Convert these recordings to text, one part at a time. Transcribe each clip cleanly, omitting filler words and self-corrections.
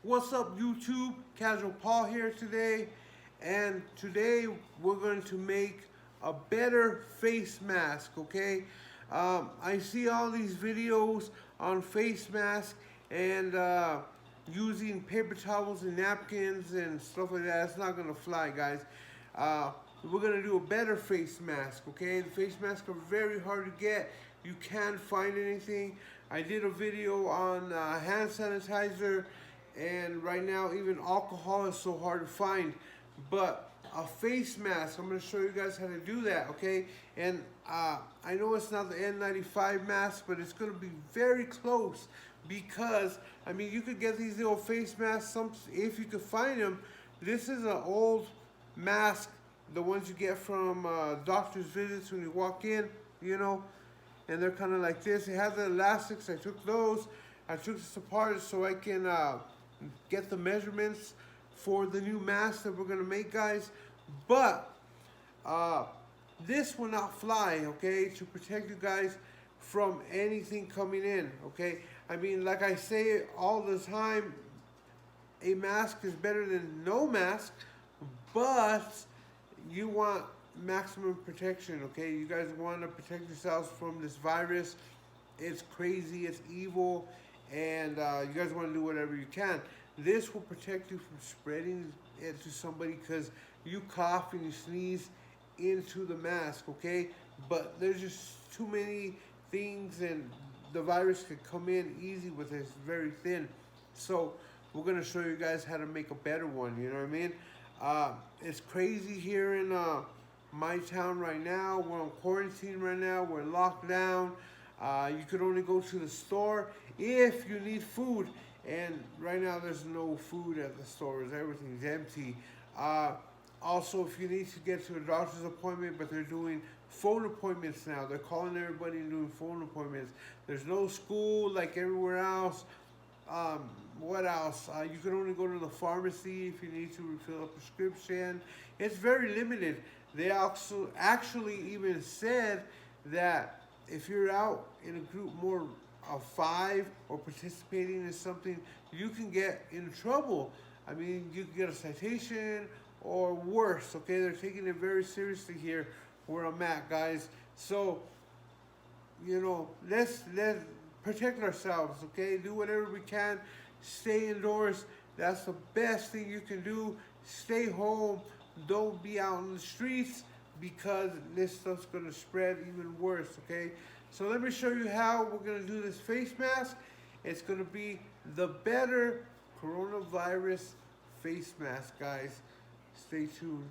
What's up, YouTube? Casual Paul here today, and today we're going to make a better face mask. Okay, I see all these videos on face mask and using paper towels and napkins and stuff like that. It's not gonna fly, guys. Uh, we're gonna do a better face mask. Okay, the face masks are very hard to get. You can't find anything. I did a video on hand sanitizer, and right now even alcohol is so hard to find. But a face mask, I'm going to show you guys how to do that, okay? And I know it's not the N95 mask, but it's going to be very close, because I mean, you could get these little face masks if you could find them. This is an old mask, the ones you get from doctor's visits when you walk in, you know, and they're kind of like this. It has the elastics. I took those. I took this apart so I can get the measurements for the new mask that we're gonna make, guys. But this will not fly, okay, to protect you guys from anything coming in, okay? I mean, like I say all the time, a mask is better than no mask, but you want maximum protection, okay? You guys want to protect yourselves from this virus. It's crazy, it's evil, and you guys want to do whatever you can. This will protect you from spreading it to somebody, because you cough and you sneeze into the mask, okay? But there's just too many things, and the virus could come in easy with this, very thin. So we're gonna show you guys how to make a better one, you know what I mean? It's crazy here in my town right now. We're on quarantine right now. We're locked down. You could only go to the store if you need food, and right now there's no food at the stores. Everything's empty. Also, if you need to get to a doctor's appointment, but they're doing phone appointments now. They're calling everybody and doing phone appointments. There's no school like everywhere else. What else? You can only go to the pharmacy if you need to refill a prescription. It's very limited. They also actually even said that if you're out in a group more of 5 or participating in something, you can get in trouble. I mean, you can get a citation or worse, okay? They're taking it very seriously here where I'm at, guys. So, you know, let's protect ourselves, okay? Do whatever we can. Stay indoors. That's the best thing you can do. Stay home. Don't be out in the streets, because this stuff's going to spread even worse, okay? So let me show you how we're going to do this face mask. It's going to be the better coronavirus face mask, guys. Stay tuned.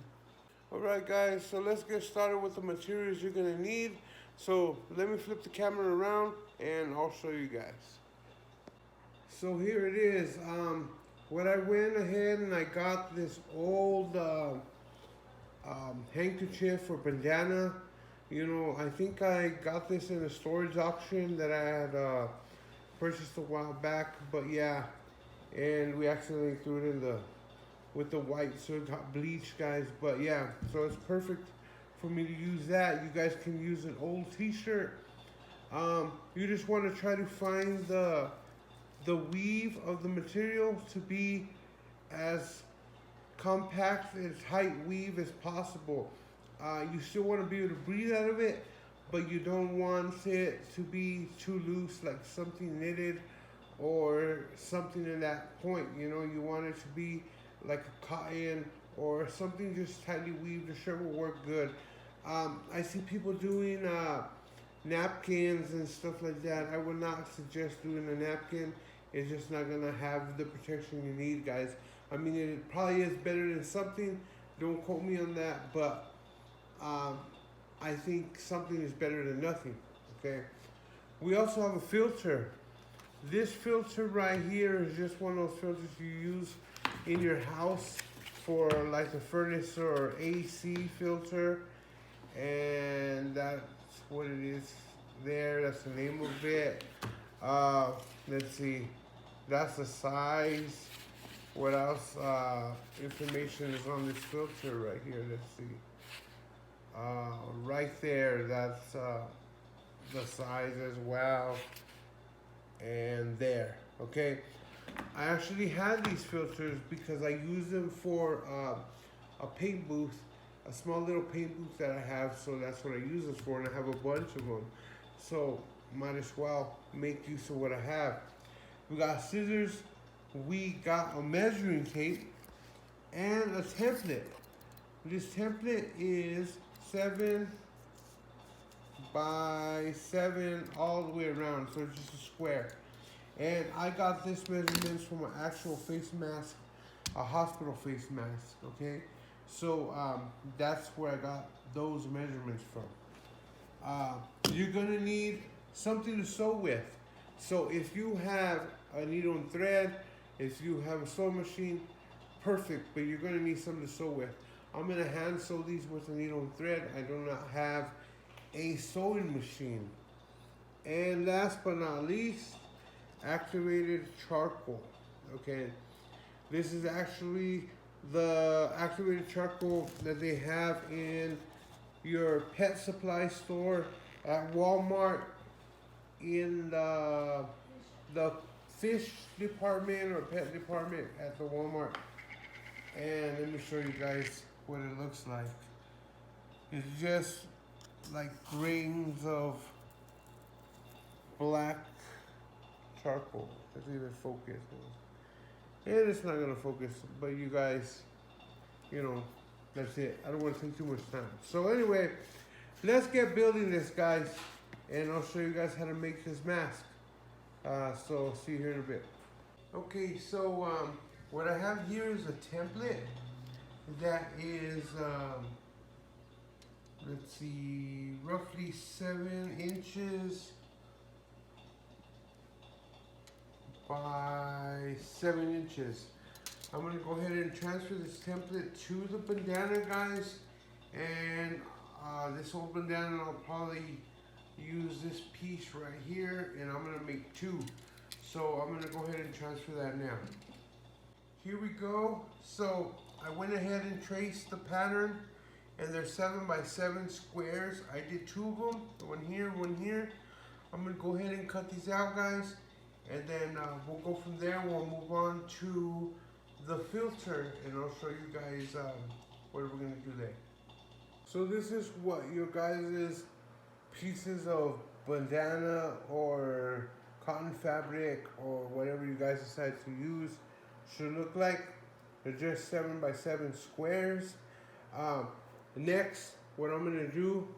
Alright, guys, so let's get started with the materials you're going to need. So let me flip the camera around and I'll show you guys. So here it is. What I went ahead and I got this old handkerchief or bandana. You know, I think I got this in a storage auction that I had purchased a while back, but yeah, and we accidentally threw it in with the white, so it got bleached, guys. But yeah, so it's perfect for me to use that. You guys can use an old t-shirt. You just want to try to find the weave of the material to be as compact and tight weave as possible. You still want to be able to breathe out of it, but you don't want it to be too loose, like something knitted or something in that point. You know, you want it to be like a cotton or something just tightly weaved. The shirt will work good. I see people doing napkins and stuff like that. I would not suggest doing a napkin. It's just not gonna have the protection you need, guys. I mean, it probably is better than something. Don't quote me on that, but I think something is better than nothing, okay? We also have a filter. This filter right here is just one of those filters you use in your house for like the furnace or AC filter. And that's what it is there. That's the name of it. Let's see. That's the size. What else? Information is on this filter right here. Let's see. Right there, that's the size as well. And there, okay? I actually had these filters because I use them for a paint booth, a small little paint booth that I have. So that's what I use this for, and I have a bunch of them. So might as well make use of what I have. We got scissors, we got a measuring tape, and a template. This template is 7 by 7 all the way around, so it's just a square. And I got this measurements from an actual face mask, a hospital face mask, okay? So that's where I got those measurements from. You're gonna need something to sew with. So if you have a needle and thread, if you have a sewing machine, perfect, but you're gonna need something to sew with. I'm gonna hand sew these with a needle and thread. I do not have a sewing machine. And last but not least, activated charcoal. Okay, this is actually the activated charcoal that they have in your pet supply store, at Walmart, in the fish department or pet department at the Walmart. And let me show you guys what it looks like. It's just like grains of black charcoal. Let's see if it focuses. And it's not gonna focus, but you guys, you know, that's it. I don't want to take too much time. So anyway, let's get building this, guys, and I'll show you guys how to make this mask. So see you here in a bit. Okay, so what I have here is a template that is, let's see, roughly 7 inches by 7 inches. I'm gonna go ahead and transfer this template to the bandana, guys, and this whole bandana, I'll probably use this piece right here, and I'm gonna make 2. So I'm gonna go ahead and transfer that now. Here we go. So I went ahead and traced the pattern, and there's 7 by 7 squares. I did 2 of them, one here, one here. I'm gonna go ahead and cut these out, guys, and then we'll go from there. We'll move on to the filter, and I'll show you guys what we're gonna do there. So this is what your guys' pieces of bandana or cotton fabric or whatever you guys decide to use should look like. They're just 7 by 7 squares. Next, what I'm gonna do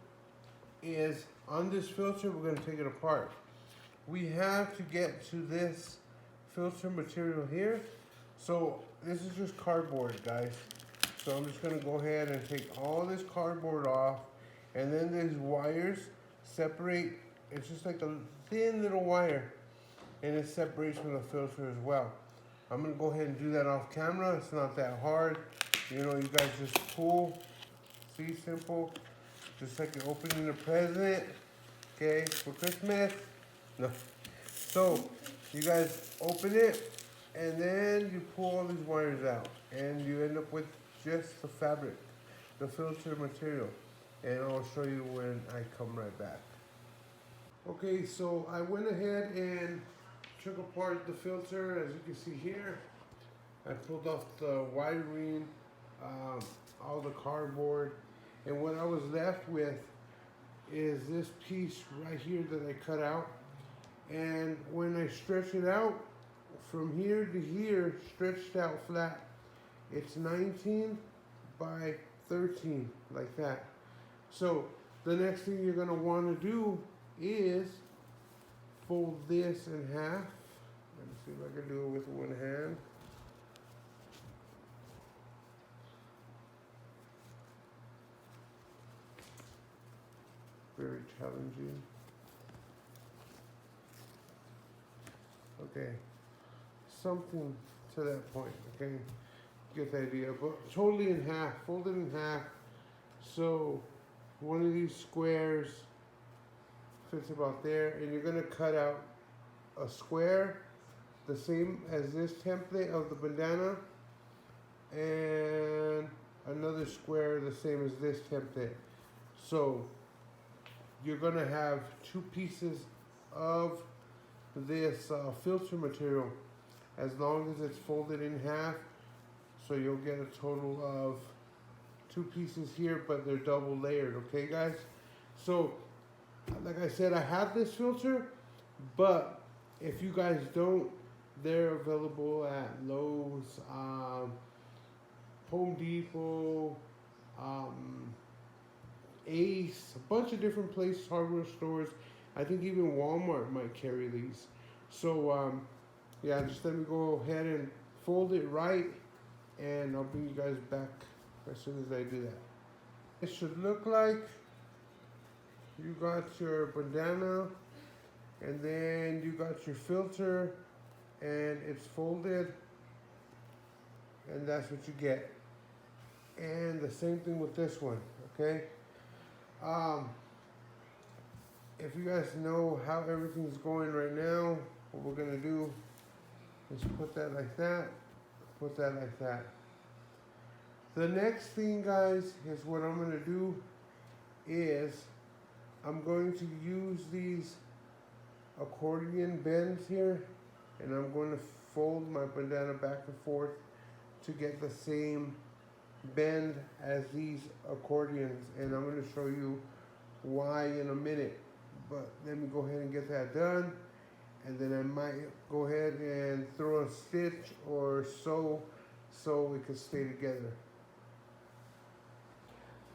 is on this filter, we're gonna take it apart. We have to get to this filter material here. So this is just cardboard, guys. So I'm just gonna go ahead and take all this cardboard off, and then these wires separate. It's just like a thin little wire, and it separates from the filter as well. I'm gonna go ahead and do that off camera. It's not that hard. You know, you guys just pull. See, simple. Just like you're opening a present, okay, for Christmas. No. So you guys open it, and then you pull all these wires out, and you end up with just the fabric, the filter material. And I'll show you when I come right back. Okay, so I went ahead and took apart the filter. As you can see here, I pulled off the wiring, all the cardboard, and what I was left with is this piece right here that I cut out. And when I stretch it out from here to here, stretched out flat, it's 19 by 13, like that. So the next thing you're gonna wanna do is fold this in half. Let me see if I can do it with one hand. Very challenging. Okay, something to that point, okay? Get the idea, but totally in half, fold it in half. So one of these squares fits about there, and you're gonna cut out a square the same as this template of the bandana, and another square the same as this template. So you're gonna have 2 pieces of this filter material. as long as it's folded in half. So you'll get a total of 2 pieces here, but they're double layered, okay guys? So, like I said, I have this filter, but if you guys don't, they're available at Lowe's, Home Depot, Ace, a bunch of different places, hardware stores. I think even Walmart might carry these. So, yeah, just let me go ahead and fold it right, and I'll bring you guys back as soon as I do that. It should look like you got your bandana, and then you got your filter, and it's folded, and that's what you get. And the same thing with this one, okay? If you guys know how everything's going right now, what we're gonna do is put that like that, put that like that. The next thing, guys, is what I'm gonna do is I'm going to use these accordion bends here, and I'm going to fold my bandana back and forth to get the same bend as these accordions, and I'm going to show you why in a minute. But let me go ahead and get that done, and then I might go ahead and throw a stitch or sew so it can stay together.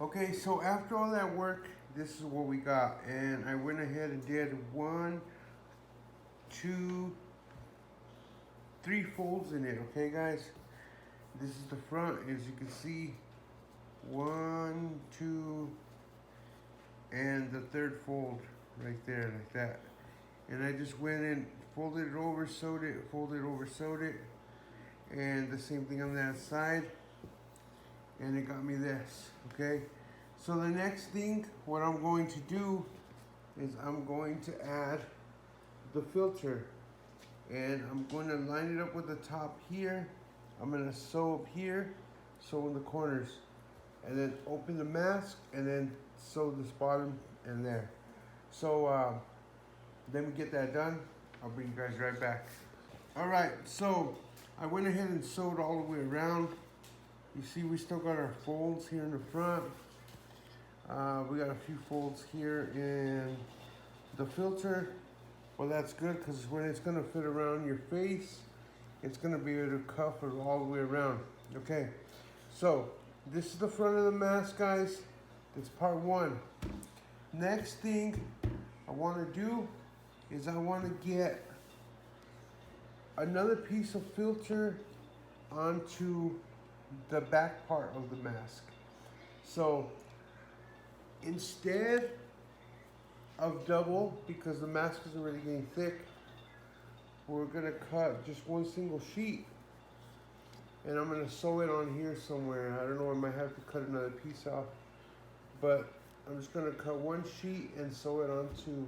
Okay, so after all that work, this is what we got, and I went ahead and did 1, 2, 3 folds in it. Okay guys, this is the front, as you can see, 1, 2, and the third fold right there, like that. And I just went and folded it over, sewed it, folded over, sewed it, and the same thing on that side, and it got me this. Okay, so the next thing, what I'm going to do is I'm going to add the filter, and I'm going to line it up with the top here. I'm going to sew up here, sew in the corners, and then open the mask, and then sew this bottom and there. So let me get that done. I'll bring you guys right back. All right, so I went ahead and sewed all the way around. You see we still got our folds here in the front. We got a few folds here in the filter. Well, that's good, because when it's gonna fit around your face, it's gonna be able to cuff it all the way around. Okay, so this is the front of the mask, guys. That's part 1. Next thing I wanna do is I wanna get another piece of filter onto the back part of the mask. So instead of double, because the mask is already getting thick, we're gonna cut just 1 single sheet, and I'm gonna sew it on here somewhere. I don't know, I might have to cut another piece off, but I'm just gonna cut 1 sheet and sew it onto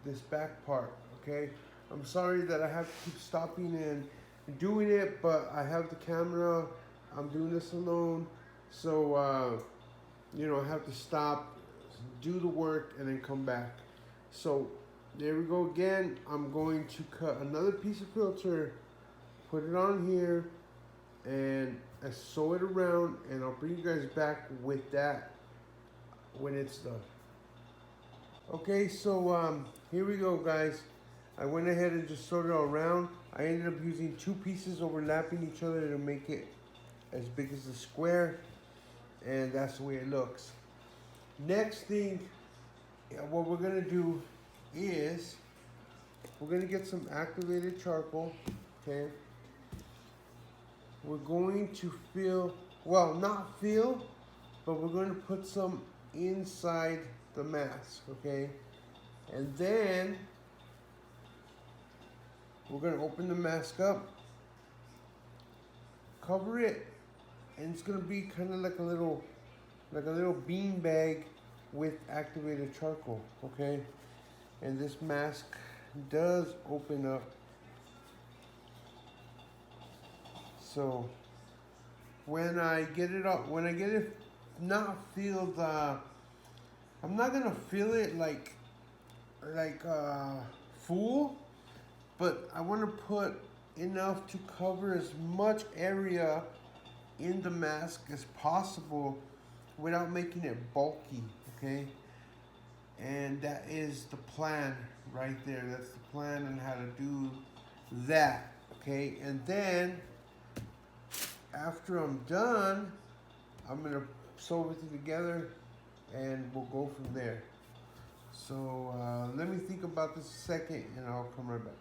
this back part. Okay, I'm sorry that I have to keep stopping and doing it, but I have the camera, I'm doing this alone, so you know, I have to stop, do the work, and then come back. So there we go again. I'm going to cut another piece of filter, put it on here, and I sew it around, and I'll bring you guys back with that when it's done. Okay, so here we go, guys. I went ahead and just sewed it all around. I ended up using 2 pieces overlapping each other to make it as big as the square, and that's the way it looks. Next thing, what we're gonna do is we're gonna get some activated charcoal. Okay, we're going to fill, well, not fill, but we're going to put some inside the mask. Okay, and then we're going to open the mask up, cover it, and it's going to be kind of like a little bean bag with activated charcoal. Okay, and this mask does open up. So when I get it up, when I get it not filled, I'm not gonna fill it like full, but I want to put enough to cover as much area in the mask as possible without making it bulky, okay? And that is the plan right there. That's the plan on how to do that, okay? And then after I'm done, I'm gonna sew everything together and we'll go from there. So let me think about this a second and I'll come right back.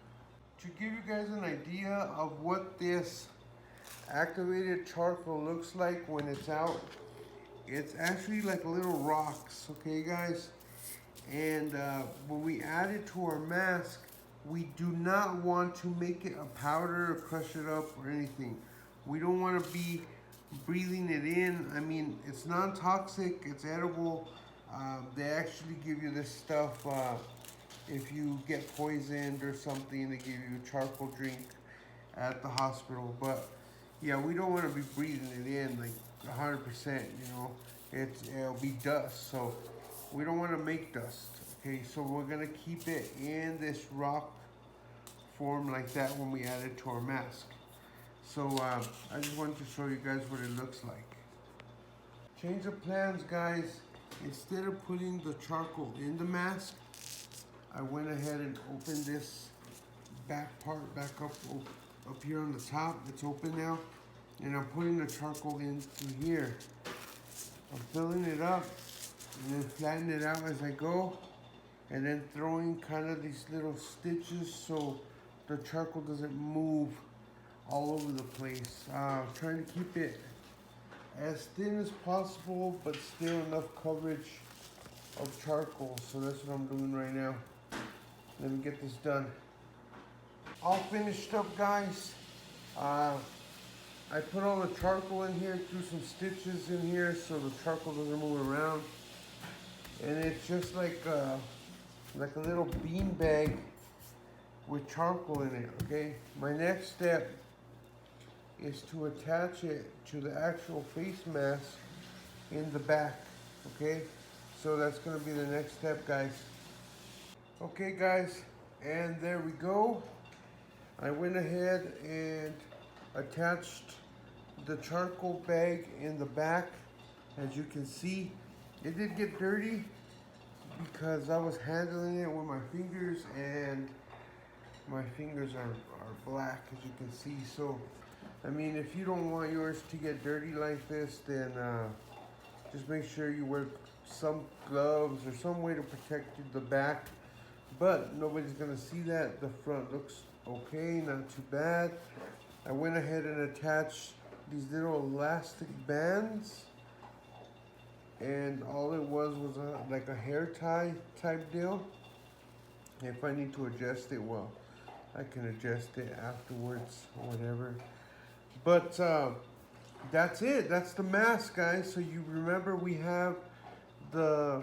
To give you guys an idea of what this activated charcoal looks like when it's out, it's actually like little rocks, okay guys? And when we add it to our mask, we do not want to make it a powder or crush it up or anything. We don't want to be breathing it in. I mean, it's non-toxic, it's edible. They actually give you this stuff if you get poisoned or something. They give you a charcoal drink at the hospital. But yeah, we don't want to be breathing it in like 100%, you know. It'll be dust, so we don't want to make dust. Okay, so we're gonna keep it in this rock form like that when we add it to our mask. So I just wanted to show you guys what it looks like. Change of plans, guys. Instead of putting the charcoal in the mask, I went ahead and opened this back part back up here on the top. It's open now, and I'm putting the charcoal in through here. I'm filling it up and then flatten it out as I go, and then throwing kind of these little stitches so the charcoal doesn't move all over the place. Trying to keep it as thin as possible, but still enough coverage of charcoal. So that's what I'm doing right now. Let me get this done. All finished up, guys. I put all the charcoal in here, threw some stitches in here so the charcoal doesn't move around. And it's just like a little bean bag with charcoal in it, okay? My next step is to attach it to the actual face mask in the back, okay? So that's gonna be the next step, guys. Okay, guys, and there we go. I went ahead and attached the charcoal bag in the back. As you can see, it did get dirty because I was handling it with my fingers, and my fingers are black, as you can see. So I mean, if you don't want yours to get dirty like this, then just make sure you wear some gloves or some way to protect the back. But nobody's gonna see that. The front looks okay, not too bad. I went ahead and attached these little elastic bands, and all it was like a hair tie type deal. If I need to adjust it, well, I can adjust it afterwards or whatever. But that's it. That's the mask, guys. So you remember we have the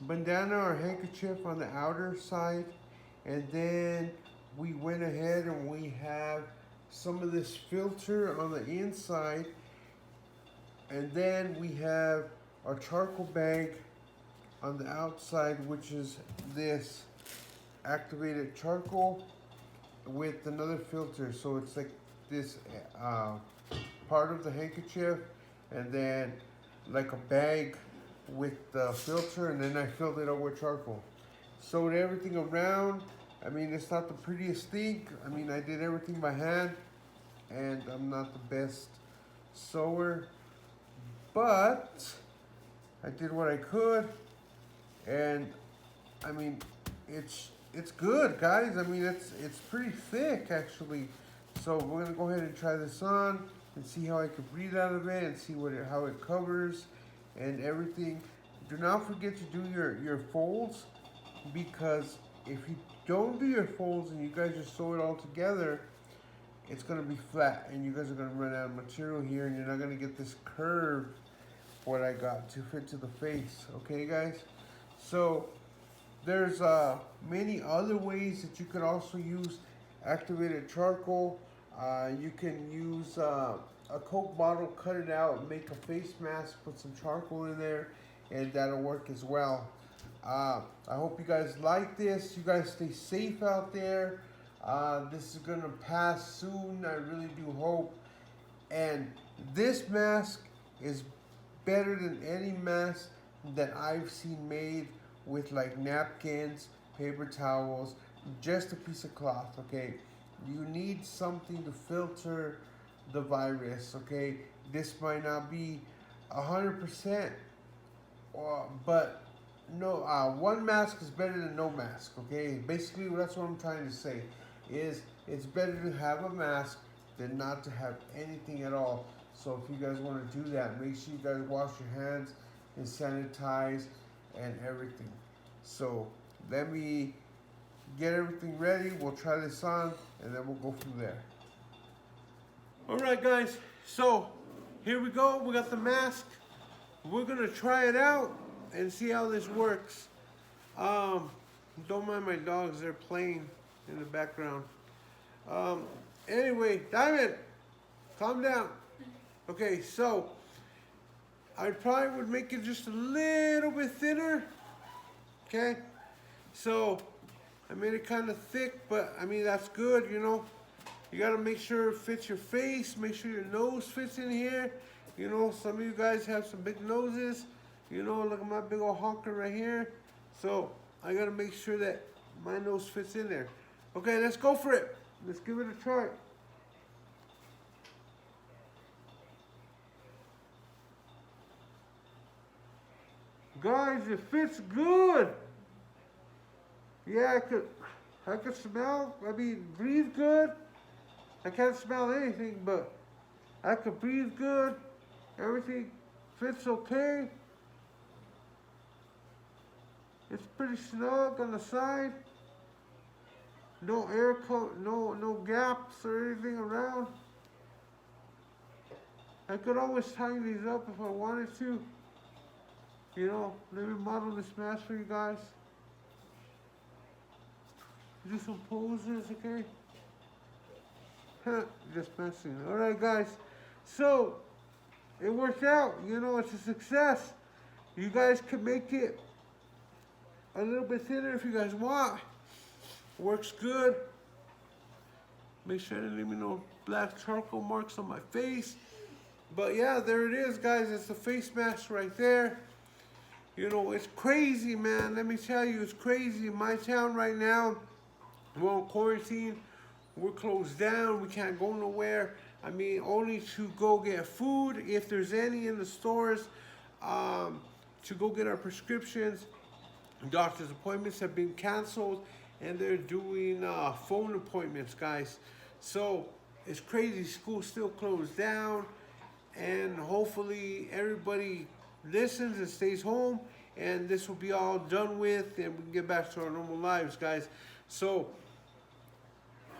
bandana or handkerchief on the outer side, and then we went ahead and we have some of this filter on the inside, and then we have our charcoal bag on the outside, which is this activated charcoal with another filter. So it's like this part of the handkerchief, and then like a bag with the filter, and then I filled it up with charcoal. Sewed everything around. I mean, it's not the prettiest thing. I mean, I did everything by hand, and I'm not the best sewer, but I did what I could, and I mean, it's good, guys. I mean, it's pretty thick actually. So we're gonna go ahead and try this on and see how I can breathe out of it and see how it covers and everything. Do not forget to do your folds, because if you don't do your folds and you guys just sew it all together, it's gonna be flat and you guys are gonna run out of material here, and you're not gonna get this curve what I got to fit to the face. Okay, guys? So there's many other ways that you could also use activated charcoal. You can use a Coke bottle, cut it out, make a face mask, put some charcoal in there, and that'll work as well. I hope you guys like this. You guys stay safe out there. This is gonna pass soon. I really do hope. And this mask is better than any mask that I've seen made with like napkins, paper towels, just a piece of cloth, okay? You need something to filter the virus, okay? This might not be 100%, but no, one mask is better than no mask, okay? Basically, that's what I'm trying to say, is it's better to have a mask than not to have anything at all. So if you guys want to do that, make sure you guys wash your hands and sanitize and everything. So let me get everything ready. We'll try this on and then we'll go from there. All right, guys. So here we go. We got the mask. We're gonna try it out and see how this works. Don't mind my dogs. They're playing in the background. Anyway, Diamond, calm down. Okay, so I probably would make it just a little bit thinner. Okay, so I made it kind of thick, but I mean that's good, you know. You gotta make sure it fits your face. Make sure your nose fits in here. You know, some of you guys have some big noses. You know, look at my big old honker right here. So I gotta make sure that my nose fits in there. Okay, let's go for it. Let's give it a try. Guys, it fits good. Yeah, I could smell, I mean, breathe good. I can't smell anything, but I could breathe good. Everything fits okay. It's pretty snug on the side. No air coat, no gaps or anything around. I could always tighten these up if I wanted to. You know, let me model this mask for you guys. Do some poses, okay? Just messing. Alright, guys. So, it worked out. You know, it's a success. You guys can make it a little bit thinner if you guys want. Works good. Make sure to leave me no black charcoal marks on my face. But yeah, there it is, guys. It's the face mask right there. You know, it's crazy, man. Let me tell you, it's crazy. In my town right now, we're on quarantine. We're closed down. We can't go nowhere. I mean, only to go get food, if there's any in the stores, to go get our prescriptions. Doctor's appointments have been canceled, and they're doing phone appointments, guys. So it's crazy. School's still closed down, and hopefully everybody listens and stays home, and this will be all done with, and we can get back to our normal lives, guys. So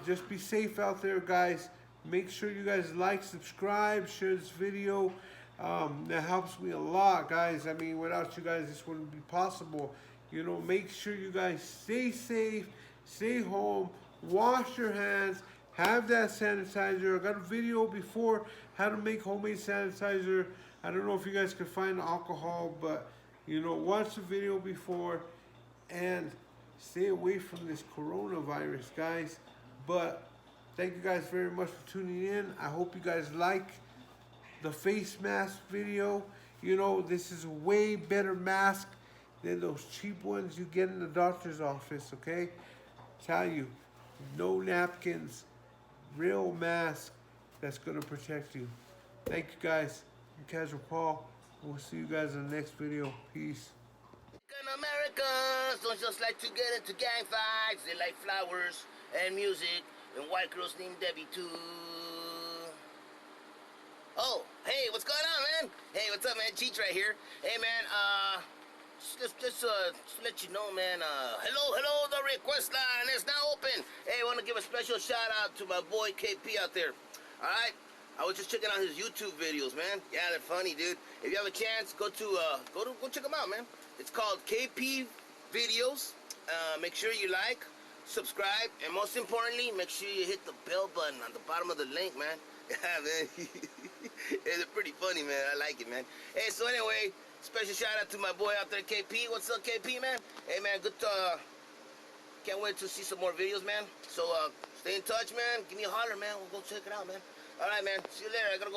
just be safe out there, guys. Make sure you guys like, subscribe, share this video. That helps me a lot, guys. I mean, without you guys, this wouldn't be possible. You know, make sure you guys stay safe, stay home, wash your hands, have that sanitizer. I got a video before how to make homemade sanitizer. I don't know if you guys can find alcohol, but you know, watch the video before and stay away from this coronavirus, guys. But thank you guys very much for tuning in. I hope you guys like the face mask video. You know, this is a way better mask than those cheap ones you get in the doctor's office, okay? Tell you, no napkins, real mask that's gonna protect you. Thank you guys. I'm Casual Paul. We'll see you guys in the next video. Peace. Americans don't just like to get into gang fights. They like flowers and music and white girls named Debbie too. Oh, hey, what's going on, man? Hey, what's up, man? Cheech right here. Hey, man, just to let you know, man, hello, the request line is now open. Hey, I want to give a special shout out to my boy KP out there. All right? I was just checking out his YouTube videos, man. Yeah, they're funny, dude. If you have a chance, go check them out, man. It's called KP Videos. Make sure you like, subscribe, and most importantly, make sure you hit the bell button on the bottom of the link, man. Yeah, man. It's pretty funny, man. I like it, man. Hey, so anyway, special shout out to my boy out there, KP. What's up, KP, man? Hey, man, good. Can't wait to see some more videos, man. So Stay in touch, man. Give me a holler, man. We'll go check it out, man. All right, man. See you later. I gotta go.